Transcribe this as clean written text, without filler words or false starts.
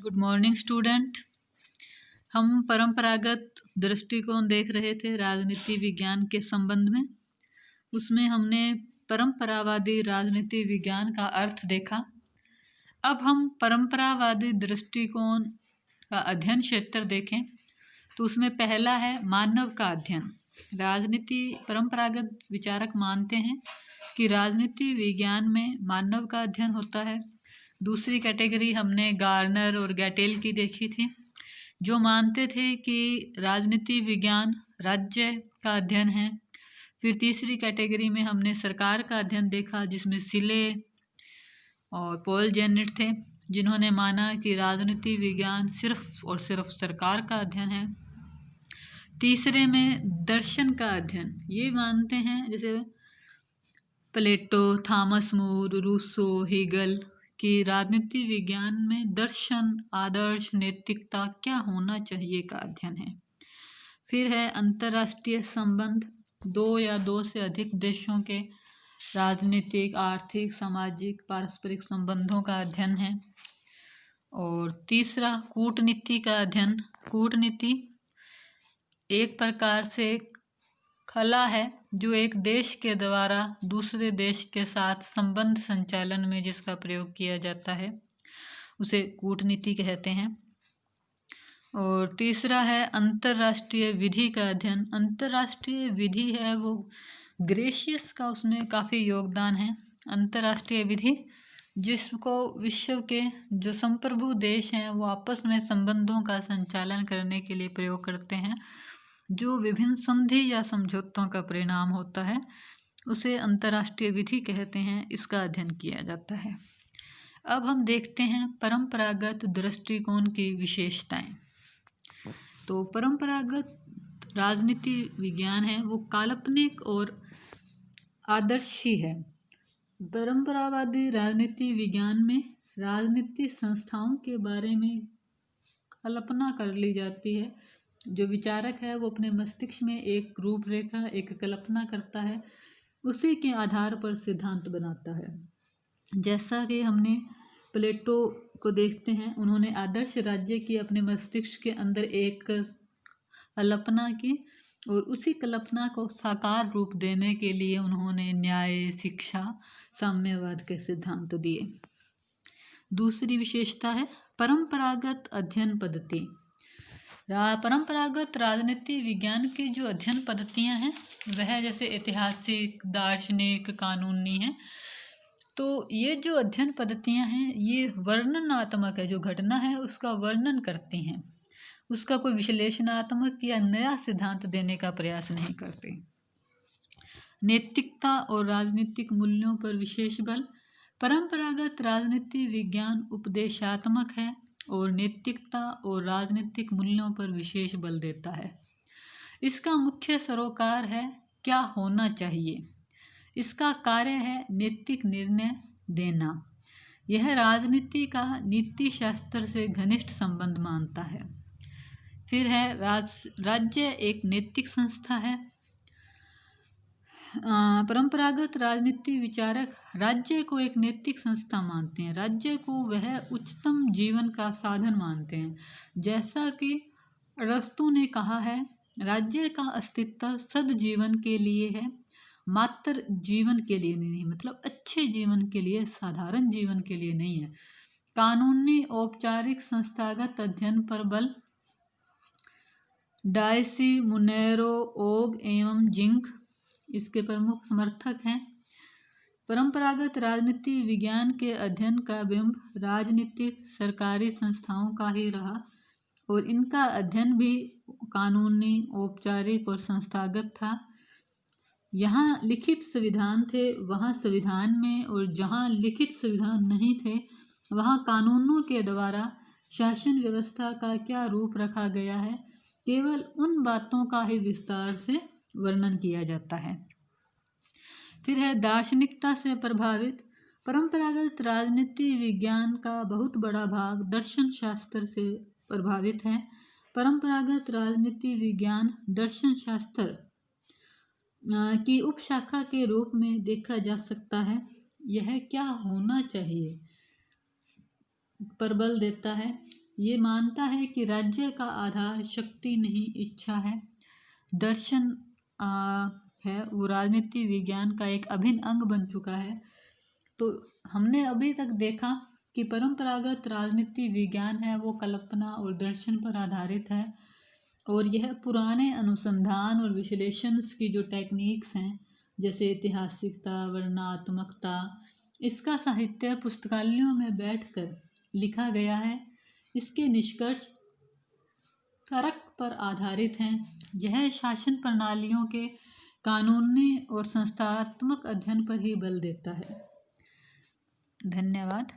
Good morning student. हम परंपरागत दृष्टिकोण देख रहे थे राजनीति विज्ञान के संबंध में। उसमें हमने परंपरावादी राजनीति विज्ञान का अर्थ देखा। अब हम परंपरावादी दृष्टिकोण का अध्ययन क्षेत्र देखें तो उसमें पहला है मानव का अध्ययन। राजनीति परंपरागत विचारक मानते हैं कि राजनीति विज्ञान में मानव का अध्ययन होता है। दूसरी कैटेगरी हमने गार्नर और गैटेल की देखी थी, जो मानते थे कि राजनीति विज्ञान राज्य का अध्ययन है। फिर तीसरी कैटेगरी में हमने सरकार का अध्ययन देखा, जिसमें सिले और पॉल जेनेट थे, जिन्होंने माना कि राजनीति विज्ञान सिर्फ और सिर्फ सरकार का अध्ययन है। तीसरे में दर्शन का अध्ययन, ये मानते हैं जैसे प्लेटो, थॉमस मूर, रूसो, हीगल कि राजनीति विज्ञान में दर्शन, आदर्श, नैतिकता क्या होना चाहिए का अध्ययन है। फिर है अंतर्राष्ट्रीय संबंध, दो या दो से अधिक देशों के राजनीतिक, आर्थिक, सामाजिक, पारस्परिक संबंधों का अध्ययन है। और तीसरा कूटनीति का अध्ययन। कूटनीति एक प्रकार से कला है जो एक देश के द्वारा दूसरे देश के साथ संबंध संचालन में जिसका प्रयोग किया जाता है उसे कूटनीति कहते हैं। और तीसरा है अंतर्राष्ट्रीय विधि का अध्ययन। अंतर्राष्ट्रीय विधि है वो ग्रेशियस का उसमें काफ़ी योगदान है। अंतर्राष्ट्रीय विधि जिसको विश्व के जो संप्रभु देश हैं वो आपस में संबंधों का संचालन करने के लिए प्रयोग करते हैं, जो विभिन्न संधि या समझौतों का परिणाम होता है, उसे अंतर्राष्ट्रीय विधि कहते हैं। इसका अध्ययन किया जाता है। अब हम देखते हैं परंपरागत दृष्टिकोण की विशेषताएं। तो परंपरागत राजनीति विज्ञान है वो काल्पनिक और आदर्शी है। परंपरावादी राजनीति विज्ञान में राजनीतिक संस्थाओं के बारे में कल्पना कर ली जाती है। जो विचारक है वो अपने मस्तिष्क में एक रूपरेखा, एक कल्पना करता है, उसी के आधार पर सिद्धांत बनाता है। जैसा कि हमने प्लेटो को देखते हैं, उन्होंने आदर्श राज्य की अपने मस्तिष्क के अंदर एक कल्पना की और उसी कल्पना को साकार रूप देने के लिए उन्होंने न्याय, शिक्षा, साम्यवाद के सिद्धांत दिए। दूसरी विशेषता है परंपरागत अध्ययन पद्धति। परंपरागत राजनीति विज्ञान की जो अध्ययन पद्धतियां हैं वह जैसे ऐतिहासिक, दार्शनिक, कानूनी हैं। तो ये जो अध्ययन पद्धतियां हैं ये वर्णनात्मक है, जो घटना है उसका वर्णन करती हैं, उसका कोई विश्लेषणात्मक या नया सिद्धांत देने का प्रयास नहीं करते। नैतिकता और राजनीतिक मूल्यों पर विशेष बल। परंपरागत राजनीति विज्ञान उपदेशात्मक है और नैतिकता और राजनीतिक मूल्यों पर विशेष बल देता है। इसका मुख्य सरोकार है क्या होना चाहिए। इसका कार्य है नैतिक निर्णय देना। यह राजनीति का नीति शास्त्र से घनिष्ठ संबंध मानता है। फिर है राज्य एक नैतिक संस्था है। परंपरागत राजनीति विचारक राज्य को एक नैतिक संस्था मानते हैं। राज्य को वह उच्चतम जीवन का साधन मानते हैं। जैसा कि अरस्तु ने कहा है, राज्य का अस्तित्व सद्जीवन के लिए है, मात्र जीवन के लिए नहीं, मतलब अच्छे जीवन के लिए, साधारण जीवन के लिए नहीं है। कानूनी, औपचारिक, संस्थागत अध्ययन पर बल। डायसी, मुनेरो, ओग एवं जिंक इसके प्रमुख समर्थक हैं। परंपरागत राजनीति विज्ञान के अध्ययन का बिंब राजनीतिक सरकारी संस्थाओं का ही रहा और इनका अध्ययन भी कानूनी, औपचारिक और संस्थागत था। यहाँ लिखित संविधान थे वहाँ संविधान में, और जहाँ लिखित संविधान नहीं थे वहाँ कानूनों के द्वारा शासन व्यवस्था का क्या रूप रखा गया है, केवल उन बातों का ही विस्तार से वर्णन किया जाता है। फिर है दार्शनिकता से प्रभावित। परंपरागत राजनीति विज्ञान का बहुत बड़ा भाग दर्शन शास्त्र से प्रभावित है। परंपरागत राजनीति विज्ञान दर्शन शास्त्र की उपशाखा के रूप में देखा जा सकता है। यह क्या होना चाहिए पर बल देता है। ये मानता है कि राज्य का आधार शक्ति नहीं इच्छा है। दर्शन है वो राजनीति विज्ञान का एक अभिन्न अंग बन चुका है। तो हमने अभी तक देखा कि परंपरागत राजनीति विज्ञान है वो कल्पना और दर्शन पर आधारित है, और यह पुराने अनुसंधान और विश्लेषण की जो टेक्निक्स हैं जैसे ऐतिहासिकता, वर्णनात्मकता, इसका साहित्य पुस्तकालयों में बैठकर लिखा गया है। इसके निष्कर्ष तर्क पर आधारित हैं। यह शासन प्रणालियों के कानूनी और संस्थात्मक अध्ययन पर ही बल देता है। धन्यवाद।